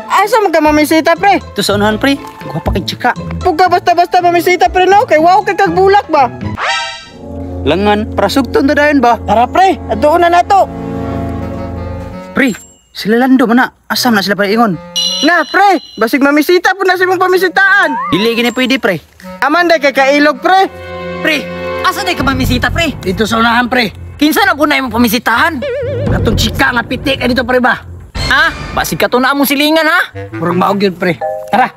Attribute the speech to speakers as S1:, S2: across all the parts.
S1: Asa man ka mamisita, pre?
S2: Ito sa unahan, pre. Gwapa kay chika.
S1: Pugka basta-basta mamisita, pre, no? Kay wow kay kag bulak ba?
S2: Langan, para sugton na dayon ba?
S1: Tara, pre, atuon na nato.
S2: Pre, sila Lando mana. Asam na sila para ingon.
S1: Na, pre, basig mamisita po na si mong pamisitaan.
S2: Dili gini pwede, pre.
S1: Aman day kay kailog, pre.
S3: Pre, asa day ka mamisita, pre?
S4: Dito sa unahan, pre.
S3: Kinsa na po na imong pamisitahan?
S4: Katong chika nga pitik dito, pre ba?
S3: Ha? Basig ka to na among silingan, ha?
S4: Murag maog yun, pre. Tara.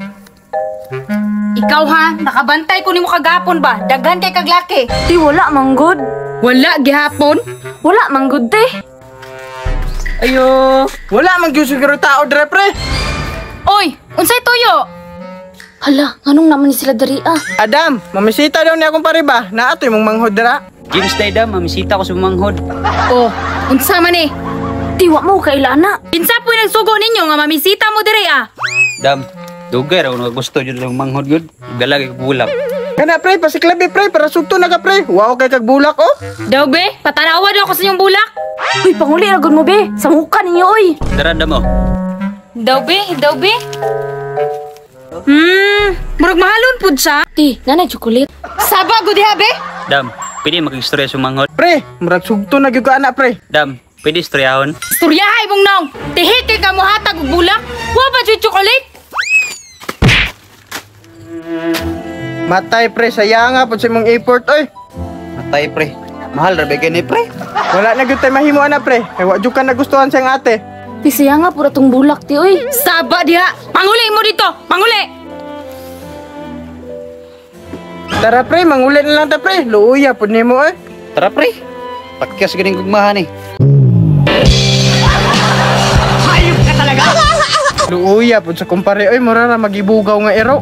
S5: Ikaw ha, nakabantay ko nimo kagapon ba? Daghan kay kaglaki.
S6: Di wala manggod.
S5: Wala gihapon.
S6: Wala manggod te.
S1: Ayo, wala man gyud siguro tao dre, pre.
S5: Oy, unsay tuyo?
S6: Hala, anong naman ni sila dari ah?
S1: Adam, mamisita daw ni akong pare ba? Naato imong manghod dira.
S2: James Dam, mamisita ko sa manghod.
S5: Oh, unsa man eh?
S6: Tiwa mo kay Lana.
S5: Kinsa po nagsugo ninyo nga mamisita mo dire ah?
S2: Dam, dugay raw gusto jud lang manghod gud. Galagi bulak.
S1: Kana pre, pasiklabi pre, para sugto na ka pre. Wow kay kag bulak oh.
S5: Daw be, patanawa daw ako sa inyong bulak.
S6: Uy, panguli ra gud mo be. Sa muka ninyo oy.
S2: Tara damo.
S5: Daw be. Murag mahalon pud siya.
S6: Ti, nanay chocolate.
S5: Saba gud diha be.
S2: Dam, pwede mag-istorya sa manghod.
S1: Pre, murag sugto na gyud ka ana pre.
S2: Dam, pwede istoryahon.
S5: Istoryahay mong nong. Tihik kay ka mo hatag og bulak. Wa ba jud chocolate?
S1: Matay pre, sayang nga pud sa imong effort oy.
S2: Matay, pre. Mahal ra bagay ni, pre.
S1: Wala na gyud tay mahimo ana pre. Kay wa jud ka nagustuhan sa iyang ate.
S6: Ti siya nga pura tong bulak ti oy.
S5: Saba diha. Panguli mo dito. Panguli.
S1: Tara pre, manguli na lang ta pre. Luuya pud nimo oy.
S2: Tara, pre. Pakyas ganing gugmahan eh.
S1: Luuya pud sa kumpare oy, mura ra magibugaw nga ero.